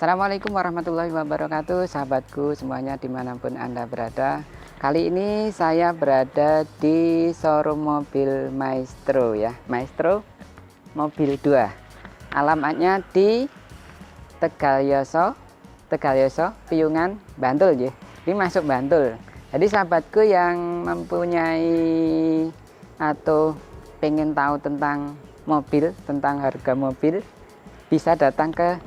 Assalamualaikum warahmatullahi wabarakatuh, sahabatku semuanya dimanapun Anda berada. Kali ini saya berada di showroom mobil Maestro ya, Maestro Mobil 2. Alamatnya di Tegalyoso, Piungan, Bantul ya. Ini masuk Bantul. Jadi sahabatku yang mempunyai atau pengen tahu tentang mobil, tentang harga mobil, bisa datang ke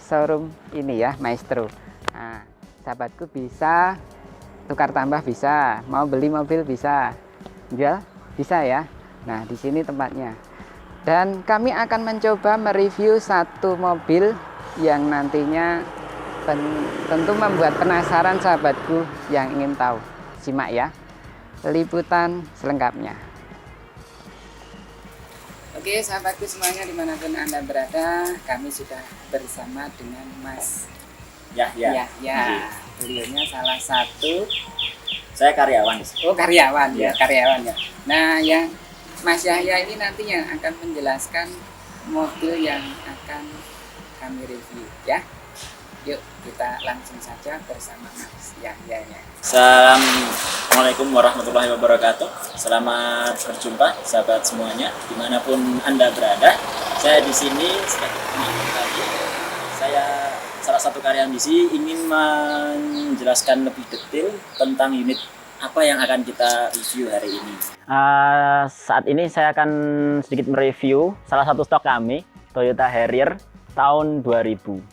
showroom ini ya, Maestro. Nah, sahabatku bisa tukar tambah, bisa mau beli mobil, bisa jual, bisa ya. Nah, di sini tempatnya. Dan kami akan mencoba mereview satu mobil yang nantinya tentu membuat penasaran sahabatku yang ingin tahu. Simak ya liputan selengkapnya. Oke sahabatku semuanya dimanapun Anda berada, kami sudah bersama dengan Mas Yahya. Beliaunya salah satu, Saya karyawan. karyawan Ya. karyawan ya. Nah, yang Mas Yahya ini nantinya akan menjelaskan mobil yang akan kami review ya. Yuk kita langsung saja bersama Mas Yahya-nya. Assalamualaikum warahmatullahi wabarakatuh. Selamat berjumpa sahabat semuanya dimanapun Anda berada. Saya di sini saya salah satu karyawan di sini ingin menjelaskan lebih detail tentang unit apa yang akan kita review hari ini. Saat ini saya akan sedikit mereview salah satu stok kami, Toyota Harrier tahun 2000.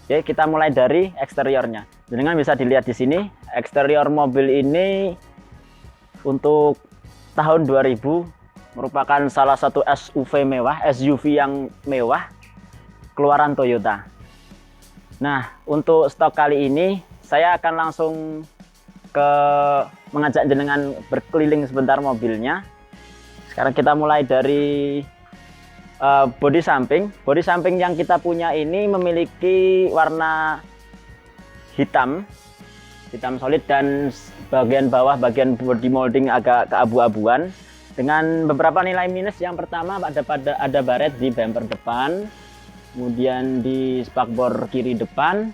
Oke, kita mulai dari eksteriornya. Dengan bisa dilihat di sini, eksterior mobil ini untuk tahun 2000 merupakan salah satu SUV yang mewah keluaran Toyota. Nah, untuk stok kali ini saya akan langsung mengajak jenengan berkeliling sebentar mobilnya. Sekarang kita mulai dari bodi samping yang kita punya ini memiliki warna hitam solid, dan bagian bawah, bagian body molding agak keabu-abuan dengan beberapa nilai minus. Yang pertama ada baret di bumper depan, kemudian di spakbor kiri depan,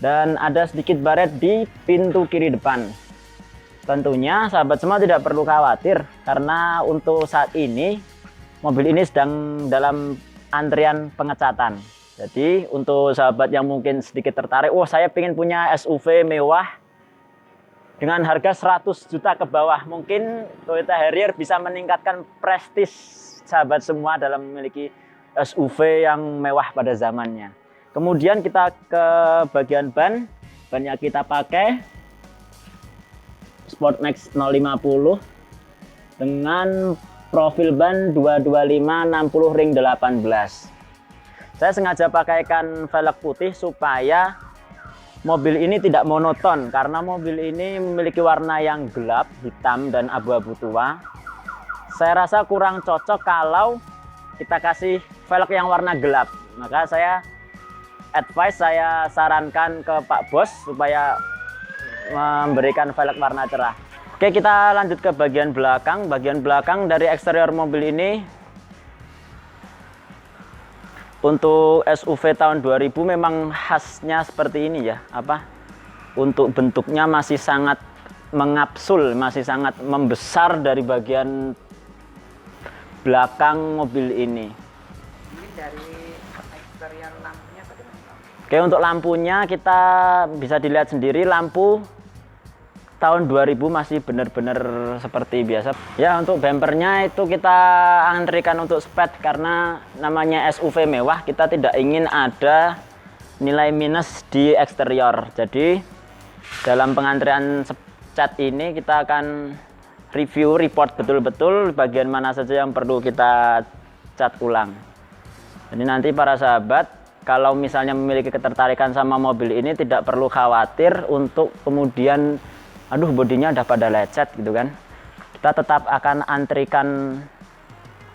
dan ada sedikit baret di pintu kiri depan. Tentunya sahabat semua tidak perlu khawatir karena untuk saat ini mobil ini sedang dalam antrian pengecatan. Jadi untuk sahabat yang mungkin sedikit tertarik, saya pengen punya SUV mewah dengan harga 100 juta ke bawah, mungkin Toyota Harrier bisa meningkatkan prestis sahabat semua dalam memiliki SUV yang mewah pada zamannya. Kemudian kita ke bagian bannya kita pakai Sportmax 050 dengan profil ban 225/60 ring 18. Saya sengaja pakaikan velg putih supaya mobil ini tidak monoton, karena mobil ini memiliki warna yang gelap, hitam dan abu-abu tua. Saya rasa kurang cocok kalau kita kasih velg yang warna gelap. Maka saya sarankan ke Pak Bos supaya memberikan velg warna cerah. Oke, kita lanjut ke bagian belakang. Bagian belakang dari eksterior mobil ini untuk SUV tahun 2000 memang khasnya seperti ini ya. Untuk bentuknya masih sangat mengapsul, masih sangat membesar dari bagian belakang mobil ini. Ini dari eksterior lampunya bagaimana? Oke, untuk lampunya kita bisa dilihat sendiri, lampu tahun 2000 masih benar-benar seperti biasa. Ya, untuk bumpernya itu kita antrikan untuk sped karena namanya SUV mewah, kita tidak ingin ada nilai minus di eksterior. Jadi dalam pengantrian cat ini kita akan review, report betul-betul bagian mana saja yang perlu kita cat ulang. Jadi nanti para sahabat kalau misalnya memiliki ketertarikan sama mobil ini tidak perlu khawatir untuk kemudian bodinya udah pada lecet gitu kan. Kita tetap akan antrikan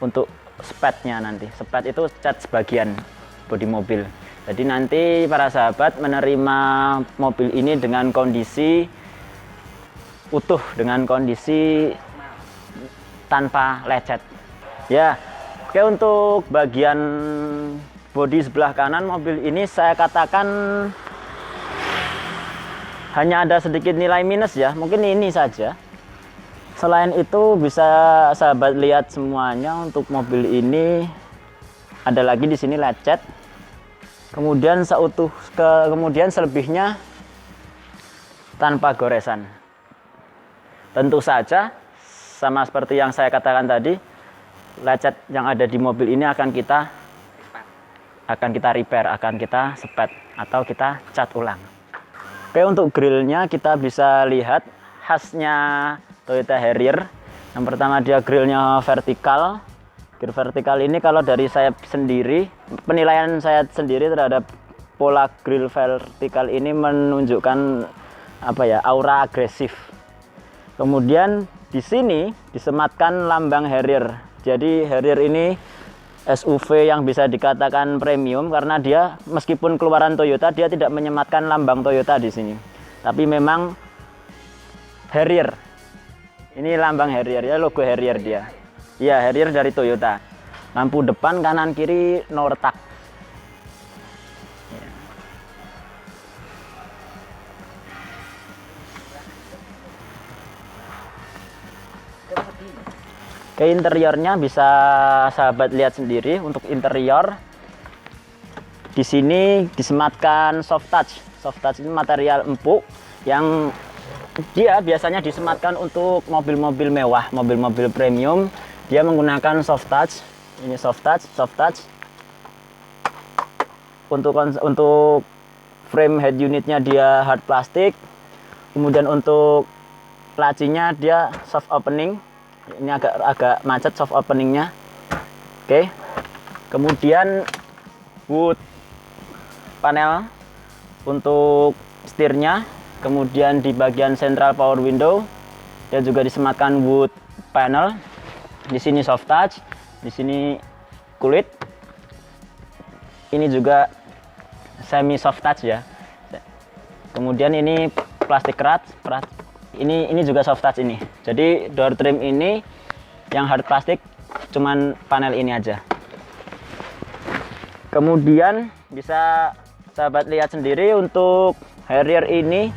untuk spednya nanti. Sped itu cat sebagian bodi mobil. Jadi nanti para sahabat menerima mobil ini dengan kondisi utuh, dengan kondisi tanpa lecet. Ya, oke, untuk bagian bodi sebelah kanan mobil ini saya katakan hanya ada sedikit nilai minus ya, mungkin ini saja. Selain itu bisa sahabat lihat semuanya untuk mobil ini ada lagi di sini lecet. Kemudian kemudian selebihnya tanpa goresan. Tentu saja sama seperti yang saya katakan tadi, lecet yang ada di mobil ini akan kita repair, akan kita sepet atau kita cat ulang. Oke, untuk grillnya kita bisa lihat khasnya Toyota Harrier. Yang pertama dia grillnya vertikal. Grill vertikal ini kalau dari saya sendiri, penilaian saya sendiri terhadap pola grill vertikal ini menunjukkan aura agresif. Kemudian di sini disematkan lambang Harrier. Jadi Harrier ini SUV yang bisa dikatakan premium karena dia meskipun keluaran Toyota dia tidak menyematkan lambang Toyota di sini. Tapi memang Harrier. Ini lambang Harrier ya, logo Harrier dia. Ya, Harrier dari Toyota. Lampu depan, kanan, kiri no retak. Ya. Ke interiornya bisa sahabat lihat sendiri. Untuk interior di sini disematkan soft touch. Soft touch itu material empuk yang dia biasanya disematkan untuk mobil-mobil mewah, mobil-mobil premium. Dia menggunakan soft touch. Ini soft touch, soft touch. Untuk frame head unitnya dia hard plastik. Kemudian untuk lacinya dia soft opening. Ini agak macet soft openingnya. Oke. Kemudian wood panel untuk setirnya. Kemudian di bagian central power window dia juga disematkan wood panel. Di sini soft touch, di sini kulit. Ini juga semi soft touch ya. Kemudian ini plastik kerat. Ini juga soft touch ini. Jadi door trim ini yang hard plastik cuman panel ini aja. Kemudian bisa sahabat lihat sendiri untuk Harrier ini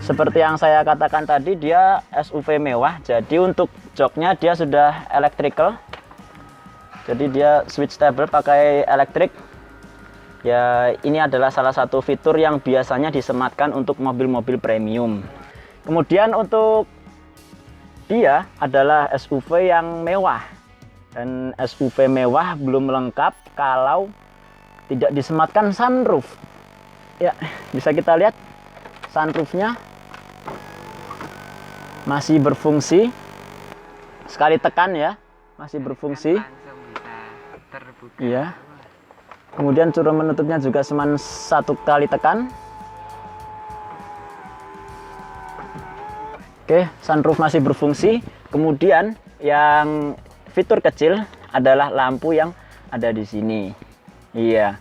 seperti yang saya katakan tadi dia SUV mewah. Jadi untuk joknya dia sudah electrical. Jadi dia switch stable pakai elektrik. Ya, ini adalah salah satu fitur yang biasanya disematkan untuk mobil-mobil premium. Kemudian untuk dia adalah SUV yang mewah. Dan SUV mewah belum lengkap kalau tidak disematkan sunroof. Ya, bisa kita lihat sunroofnya masih berfungsi. Sekali tekan ya, masih berfungsi. Iya. Kemudian curu menutupnya juga cuma satu kali tekan. Oke, sunroof masih berfungsi. Kemudian yang fitur kecil adalah lampu yang ada di sini. Iya,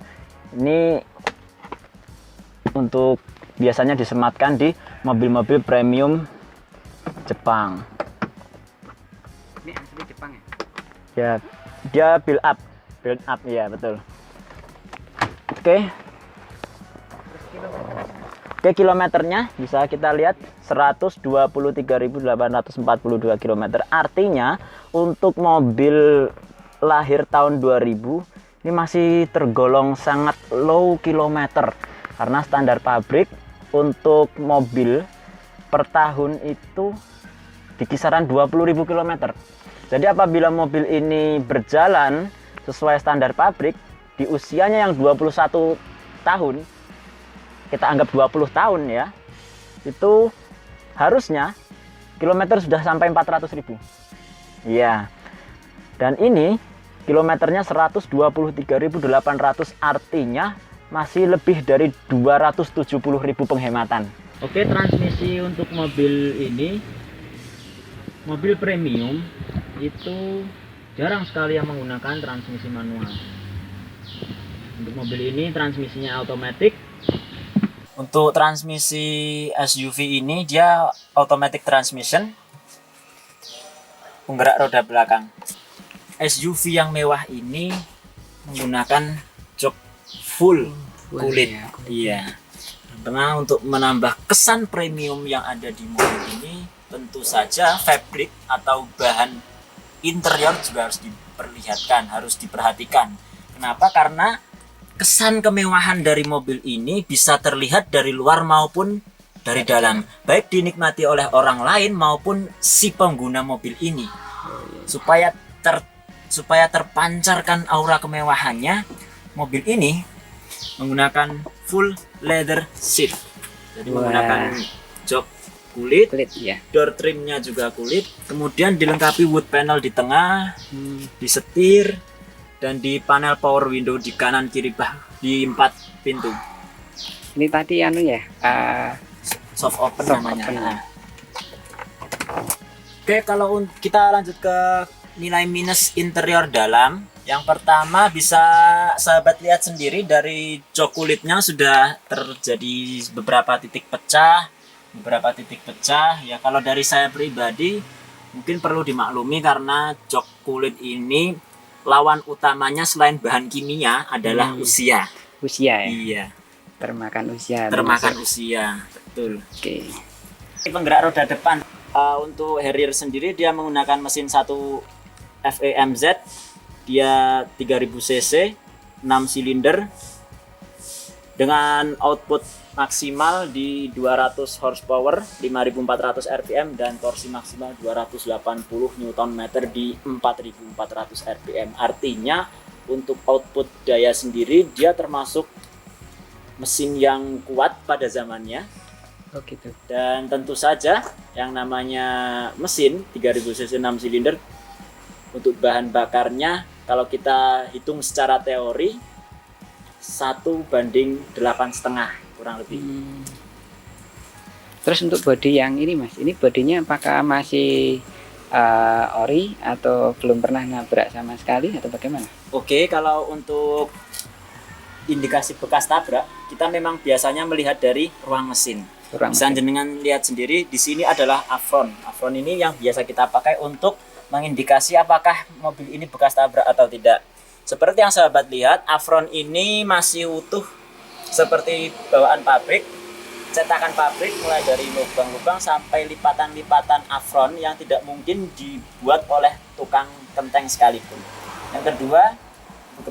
ini untuk biasanya disematkan di mobil-mobil premium Jepang. Ini asli Jepang ya? Ya, dia build up ya betul. Oke. Oke, kilometernya bisa kita lihat 123.842 km. Artinya untuk mobil lahir tahun 2000 ini masih tergolong sangat low kilometer. Karena standar pabrik untuk mobil per tahun itu di kisaran 20.000 km. Jadi apabila mobil ini berjalan sesuai standar pabrik di usianya yang 21 tahun, kita anggap 20 tahun ya, itu harusnya kilometer sudah sampai 400.000. Iya. Dan ini kilometernya 123.800, artinya masih lebih dari 270.000 penghematan. Oke, transmisi untuk mobil ini, mobil premium itu jarang sekali yang menggunakan transmisi manual. Untuk mobil ini transmisinya otomatis. Untuk transmisi SUV ini dia automatic transmission, penggerak roda belakang. SUV yang mewah ini menggunakan jok full kulit. ya. Iya. Karena untuk menambah kesan premium yang ada di mobil ini, tentu saja fabric atau bahan interior juga harus diperlihatkan, harus diperhatikan. Kenapa? Karena kesan kemewahan dari mobil ini bisa terlihat dari luar maupun dari dalam, baik dinikmati oleh orang lain maupun si pengguna mobil ini. Supaya terpancarkan aura kemewahannya, mobil ini menggunakan full leather seat. Jadi menggunakan jok kulit, ya. door trimnya juga kulit, kemudian dilengkapi wood panel di tengah, di setir, dan di panel power window di kanan kiri di 4 pintu. Ini tadi anu ya, Soft open soft namanya. open. Oke, kalau kita lanjut ke nilai minus interior dalam. Yang pertama bisa sahabat lihat sendiri dari jok kulitnya sudah terjadi beberapa titik pecah. Ya kalau dari saya pribadi mungkin perlu dimaklumi karena jok kulit ini lawan utamanya selain bahan kimia adalah usia. Usia ya. Iya, Termakan usia. termakan usia. Betul. Oke. Penggerak roda depan untuk Harrier sendiri dia menggunakan mesin 1 FEMZ. Dia 3000 cc, 6 silinder dengan output maksimal di 200 horsepower, 5400 rpm dan torsi maksimal 280 Nm di 4400 rpm. Artinya untuk output daya sendiri dia termasuk mesin yang kuat pada zamannya. Oh gitu. Dan tentu saja yang namanya mesin 3000 cc 6 silinder untuk bahan bakarnya kalau kita hitung secara teori 1:8,5 kurang lebih. Terus untuk bodi yang ini Mas, ini bodinya apakah masih ori atau belum pernah nabrak sama sekali atau bagaimana? Oke, kalau untuk indikasi bekas tabrak, kita memang biasanya melihat dari ruang mesin. Bisa jenengan lihat sendiri di sini adalah apron. Apron ini yang biasa kita pakai untuk mengindikasi apakah mobil ini bekas tabrak atau tidak. Seperti yang sahabat lihat, apron ini masih utuh seperti bawaan pabrik, cetakan pabrik mulai dari lubang-lubang sampai lipatan-lipatan apron yang tidak mungkin dibuat oleh tukang kenteng sekalipun. Yang kedua,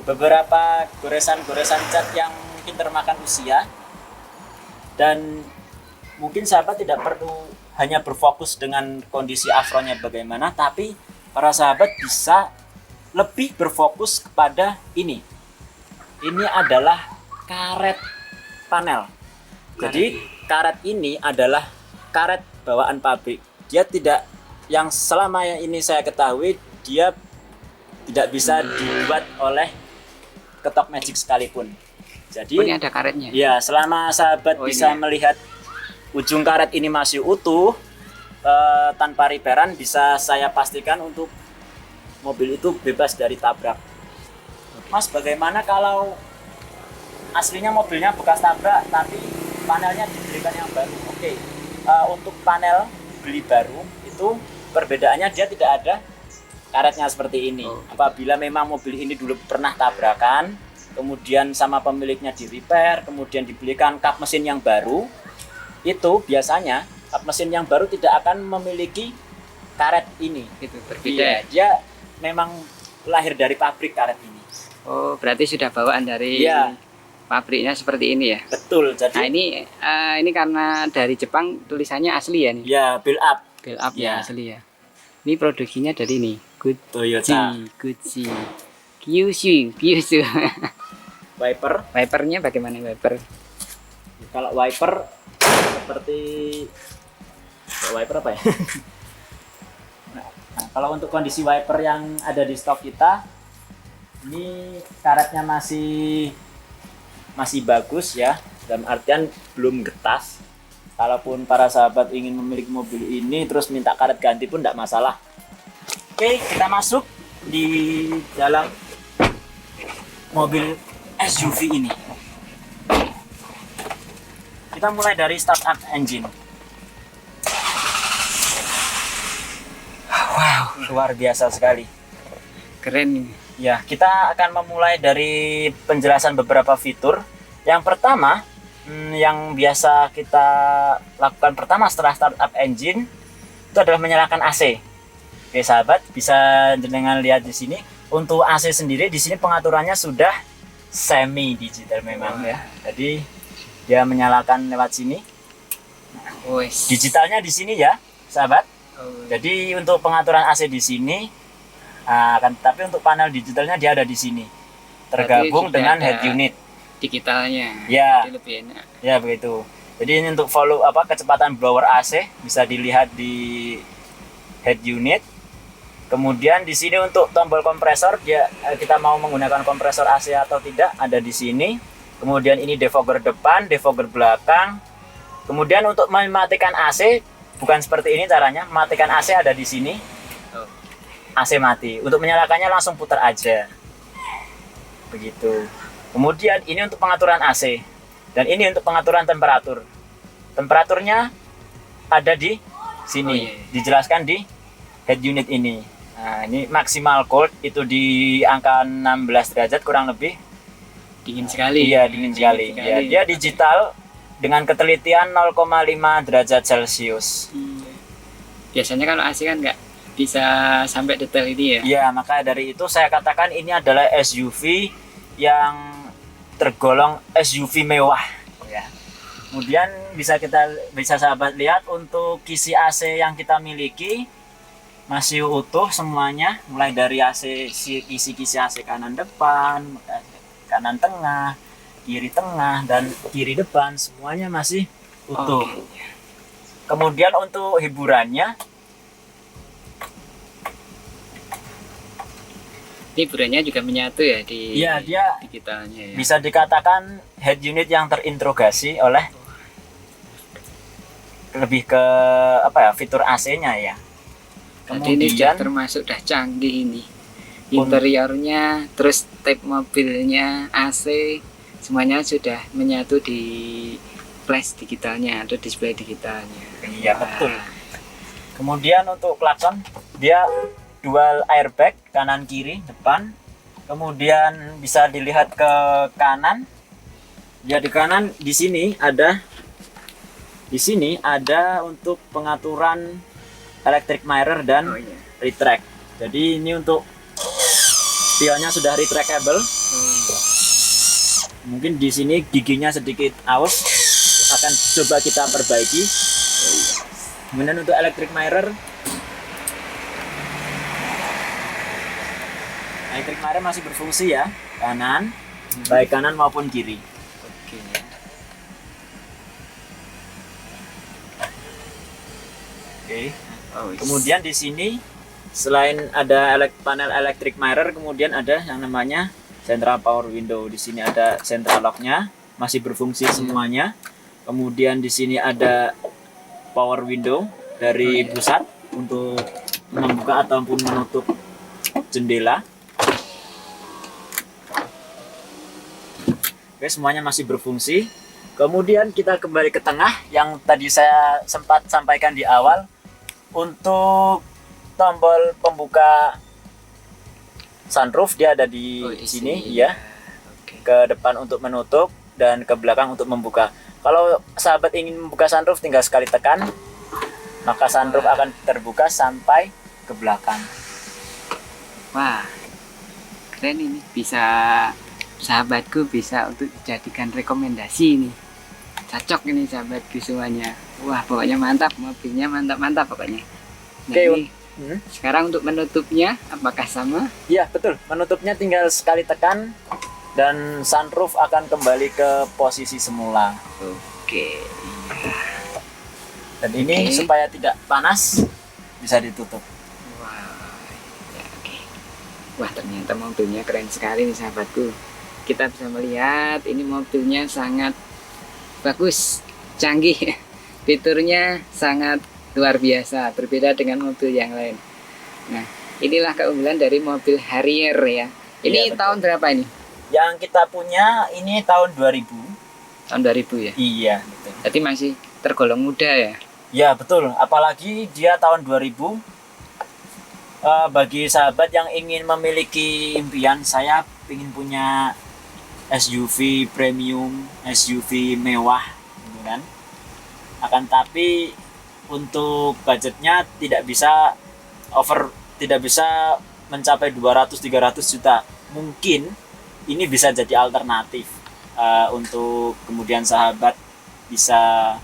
beberapa goresan-goresan cat yang mungkin termakan usia, dan mungkin sahabat tidak perlu hanya berfokus dengan kondisi apronnya bagaimana, tapi para sahabat bisa lebih berfokus kepada ini. Ini adalah karet panel. Jadi karet ini adalah karet bawaan pabrik. Dia tidak, yang selama ini saya ketahui, dia tidak bisa dibuat oleh ketok magic sekalipun. Jadi ini ada karetnya. Ya, selama sahabat bisa melihat ujung karet ini masih utuh tanpa riberan, bisa saya pastikan untuk mobil itu bebas dari tabrak. Mas, bagaimana kalau aslinya mobilnya bekas tabrak tapi panelnya diberikan yang baru? Oke, untuk panel beli baru itu perbedaannya dia tidak ada karetnya seperti ini. Apabila memang mobil ini dulu pernah tabrakan, kemudian sama pemiliknya di repair, kemudian dibelikan kap mesin yang baru, itu biasanya kap mesin yang baru tidak akan memiliki karet ini. Itu berbeda. Dia memang lahir dari pabrik karet ini. Oh, berarti sudah bawaan dari pabriknya seperti ini ya? Betul. Jadi ini karena dari Jepang, tulisannya asli ya nih? Ya, build up. Build up ya, asli ya. Ini produksinya dari ini, Toyota. Gucci. Kyushu. Wipernya bagaimana wiper? Kalau wiper seperti wiper apa ya? Nah, kalau untuk kondisi wiper yang ada di stok kita, ini karetnya masih bagus ya, dalam artian belum getas. Kalaupun para sahabat ingin memiliki mobil ini terus minta karet ganti pun tidak masalah. Oke, kita masuk di dalam mobil SUV ini. Kita mulai dari startup engine. Wow, luar biasa sekali. Keren. Ya, kita akan memulai dari penjelasan beberapa fitur. Yang pertama, yang biasa kita lakukan pertama setelah startup engine itu adalah menyalakan AC. Oke, sahabat, bisa jenengan lihat di sini. Untuk AC sendiri di sini pengaturannya sudah semi digital memang ya. Jadi dia menyalakan lewat sini. Digitalnya di sini ya, sahabat. Jadi untuk pengaturan AC di sini. Tapi untuk panel digitalnya dia ada di sini, tergabung dengan head unit digitalnya. Ya, lebih enak. Ya begitu. Jadi ini untuk kecepatan blower AC bisa dilihat di head unit. Kemudian di sini untuk tombol kompresor, kita mau menggunakan kompresor AC atau tidak ada di sini. Kemudian ini defogger depan, defogger belakang. Kemudian untuk mematikan AC bukan seperti ini caranya, mematikan AC ada di sini. AC mati. Untuk menyalakannya langsung putar aja. Begitu. Kemudian ini untuk pengaturan AC. Dan ini untuk pengaturan temperatur. Temperaturnya ada di sini. Dijelaskan di head unit ini. Nah, ini maksimal cold itu di angka 16 derajat kurang lebih. Dingin sekali. Iya, dingin sekali. Ya, dia digital dengan ketelitian 0,5 derajat Celcius. Biasanya kalau AC kan nggak bisa sampai detail ini ya. Iya, maka dari itu saya katakan ini adalah SUV yang tergolong SUV mewah ya. Kemudian bisa sahabat lihat untuk kisi AC yang kita miliki masih utuh semuanya, mulai dari kisi AC kanan depan, kanan tengah, kiri tengah, dan kiri depan semuanya masih utuh. Kemudian untuk hiburannya, hiburannya juga menyatu ya di dia digitalnya ya. Bisa dikatakan head unit yang terintegrasi oleh lebih ke fitur AC-nya ya. Kemudian ini sudah termasuk dah canggih ini. Interiornya, terus type mobilnya, AC, semuanya sudah menyatu di flash digitalnya atau display digitalnya. Iya, betul. Kemudian untuk klakson, dia dual airbag kanan kiri depan. Kemudian bisa dilihat ke kanan. Ya, di kanan di sini ada untuk pengaturan electric mirror dan retract. Jadi ini untuk spionnya sudah retractable. Mungkin di sini giginya sedikit aus, akan coba kita perbaiki. Kemudian untuk electric mirror masih berfungsi ya, kanan, baik kanan maupun kiri. Oke. Kemudian di sini selain ada panel electric mirror, kemudian ada yang namanya central power window. Di sini ada central lock-nya, masih berfungsi semuanya. Kemudian di sini ada power window dari pusat untuk membuka ataupun menutup jendela. Oke, semuanya masih berfungsi. Kemudian kita kembali ke tengah yang tadi saya sempat sampaikan di awal. Untuk tombol pembuka sunroof dia ada di sini ya. Ke depan untuk menutup dan ke belakang untuk membuka. Kalau sahabat ingin membuka sunroof tinggal sekali tekan, maka sunroof akan terbuka sampai ke belakang. Wah, keren ini. Sahabatku bisa untuk dijadikan rekomendasi ini. Cocok ini sahabatku semuanya. Wah, pokoknya mantap, mobilnya mantap pokoknya. Nah, ini sekarang untuk menutupnya apakah sama? Iya, betul. Menutupnya tinggal sekali tekan dan sunroof akan kembali ke posisi semula. Oke. Dan ini supaya tidak panas bisa ditutup. Wah, ternyata mobilnya keren sekali nih sahabatku. Kita bisa melihat ini mobilnya sangat bagus, canggih. Fiturnya sangat luar biasa, berbeda dengan mobil yang lain. Nah, inilah keunggulan dari mobil Harrier ya. Ini tahun berapa ini? Yang kita punya ini tahun 2000. Tahun 2000 ya? Iya, betul. Jadi masih tergolong muda ya? Ya, betul. Apalagi dia tahun 2000 Bagi sahabat yang ingin memiliki impian, saya ingin punya SUV premium, SUV mewah, gitu kan. Akan tapi untuk budgetnya tidak bisa mencapai 200-300 juta. Mungkin ini bisa jadi alternatif untuk kemudian sahabat bisa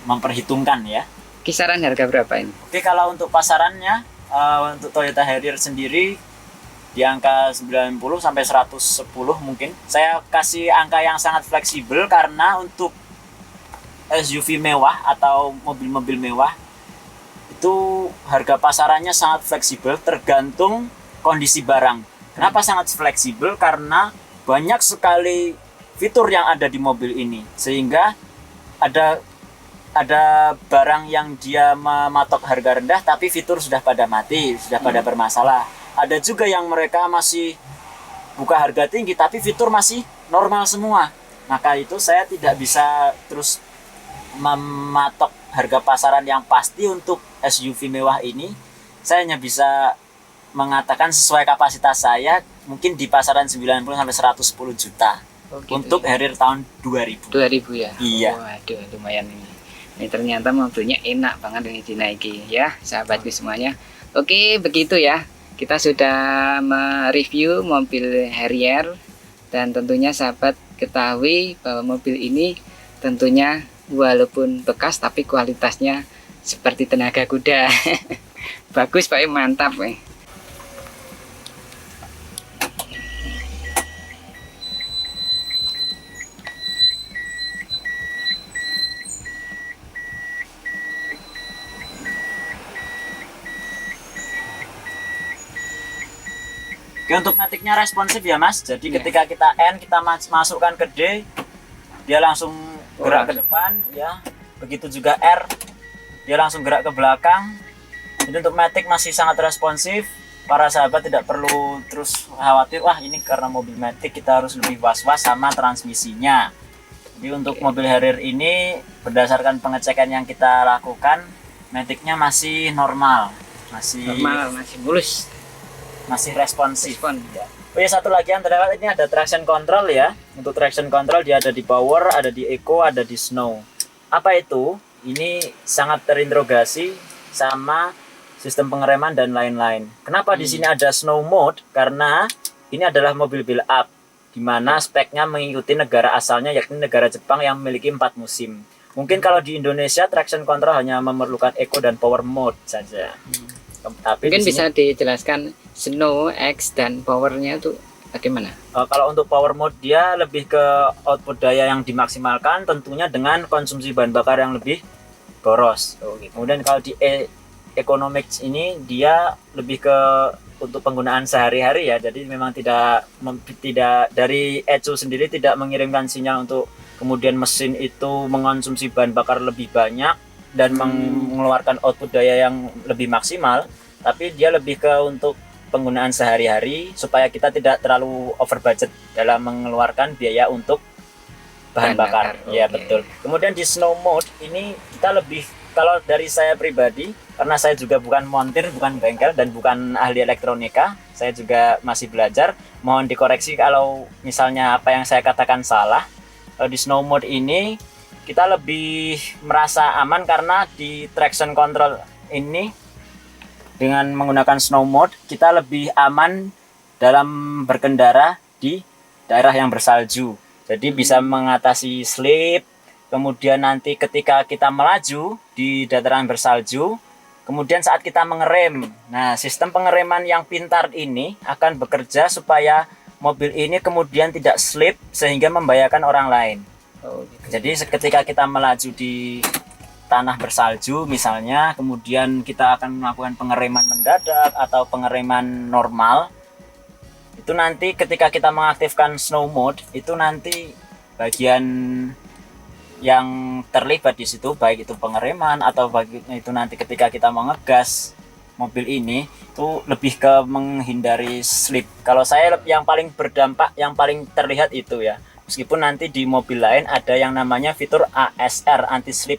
memperhitungkan ya. Kisaran harga berapa ini? Oke, kalau untuk pasarannya untuk Toyota Harrier sendiri di angka 90 sampai 110 mungkin. Saya kasih angka yang sangat fleksibel karena untuk SUV mewah atau mobil-mobil mewah itu harga pasarannya sangat fleksibel tergantung kondisi barang. Kenapa sangat fleksibel? Karena banyak sekali fitur yang ada di mobil ini sehingga ada barang yang dia mematok harga rendah tapi fitur sudah pada mati, sudah pada bermasalah. Ada juga yang mereka masih buka harga tinggi tapi fitur masih normal semua. Maka itu saya tidak bisa terus mematok harga pasaran yang pasti untuk SUV mewah ini. Saya hanya bisa mengatakan sesuai kapasitas saya mungkin di pasaran 90 sampai 110 juta. Oh, gitu untuk ya. Harrier tahun 2000. 2000 ya? Iya. Waduh, lumayan ini. Ini ternyata mobilnya enak banget ini dinaiki ya, sahabatku semuanya. Oke, begitu ya. Kita sudah mereview mobil Harrier dan tentunya sahabat ketahui bahwa mobil ini tentunya walaupun bekas tapi kualitasnya seperti tenaga kuda. Bagus Pak, mantap nih. Oke, untuk matiknya responsif ya Mas. Jadi Iya. ketika kita N, kita masukkan ke D, dia langsung gerak ke depan ya. Begitu juga R, dia langsung gerak ke belakang. Jadi untuk matik masih sangat responsif. Para sahabat tidak perlu terus khawatir, wah ini karena mobil matik kita harus lebih was-was sama transmisinya. Jadi untuk mobil Harrier ini berdasarkan pengecekan yang kita lakukan, matiknya masih normal, masih mulus. masih responsif. Ya. Oh ya, satu lagi yang terdapat ini ada traction control ya. Untuk traction control dia ada di power, ada di eco, ada di snow. Apa itu? Ini sangat terinterogasi sama sistem pengereman dan lain-lain. Kenapa di sini ada snow mode? Karena ini adalah mobil build up di mana speknya mengikuti negara asalnya yakni negara Jepang yang memiliki 4 musim. Mungkin kalau di Indonesia traction control hanya memerlukan eco dan power mode saja. Tapi Mungkin di sini, bisa dijelaskan Snow, X, dan powernya itu bagaimana? kalau untuk power mode dia lebih ke output daya yang dimaksimalkan tentunya dengan konsumsi bahan bakar yang lebih boros. Kemudian kalau di economics ini dia lebih ke untuk penggunaan sehari-hari ya. Jadi memang tidak dari ECU sendiri tidak mengirimkan sinyal untuk kemudian mesin itu mengonsumsi bahan bakar lebih banyak dan mengeluarkan output daya yang lebih maksimal, tapi dia lebih ke untuk penggunaan sehari-hari supaya kita tidak terlalu over budget dalam mengeluarkan biaya untuk bahan bakar. Ya, betul. Kemudian di snow mode ini kita lebih, kalau dari saya pribadi, karena saya juga bukan montir, bukan bengkel dan bukan ahli elektronika, saya juga masih belajar, mohon dikoreksi kalau misalnya apa yang saya katakan salah. Di snow mode ini kita lebih merasa aman karena di traction control ini dengan menggunakan snow mode kita lebih aman dalam berkendara di daerah yang bersalju. Jadi bisa mengatasi slip. Kemudian nanti ketika kita melaju di dataran bersalju, kemudian saat kita mengerem, nah sistem pengereman yang pintar ini akan bekerja supaya mobil ini kemudian tidak slip sehingga membahayakan orang lain. Jadi ketika kita melaju di tanah bersalju misalnya, kemudian kita akan melakukan pengereman mendadak atau pengereman normal, itu nanti ketika kita mengaktifkan snow mode, itu nanti bagian yang terlibat di situ, baik itu pengereman atau itu nanti ketika kita mengegas mobil ini, itu lebih ke menghindari slip. Kalau saya yang paling berdampak, yang paling terlihat itu ya. Meskipun nanti di mobil lain ada yang namanya fitur ASR, anti slip,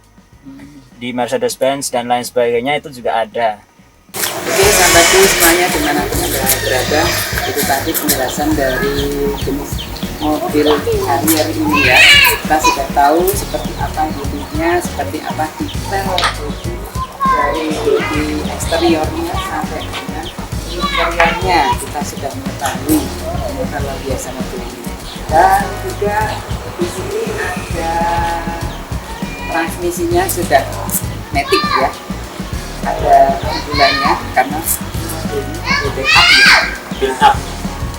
di Mercedes-Benz dan lain sebagainya itu juga ada. Oke, sampai sahabatku semuanya dimanapun Anda berada, itu tadi penjelasan dari jenis mobil Harrier ini ya. Kita sudah tahu seperti apa bodinya, seperti apa detail bodi dari bodi eksteriornya sampai dengan interiornya kita sudah mengetahui kalau biasa mobil ini. Dan juga di sini ada transmisinya sudah matic ya, ada bulannya karena ini build up ya,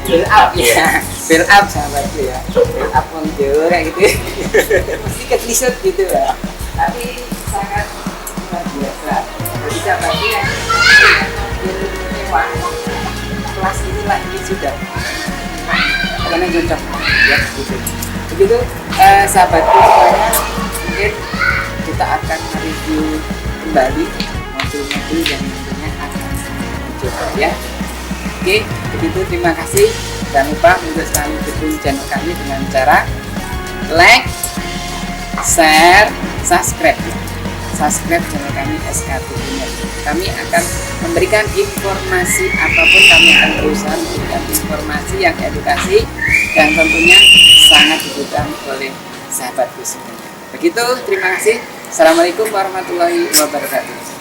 build up ya, build up sahabatku ya, build up konjur kayak gitu mesti ketisut gitu ya, tapi sangat luar biasa. Jadi sahabatku yang mobil mewah kelas inilah ini sudah karena cocok ya gitu. Begitu sahabatku semuanya, mungkin kita akan review kembali mobil-mobil yang nantinya akan dicoba ya. Oke, begitu, terima kasih. Jangan lupa untuk selalu dukung channel kami dengan cara like, share, subscribe ya. Subscribe channel kami SKTV-nya. Kami akan memberikan informasi apapun, kami akan berusaha memberikan informasi yang edukasi dan tentunya sangat dibutuhkan oleh sahabatku semuanya. Begitu, terima kasih. Assalamualaikum warahmatullahi wabarakatuh.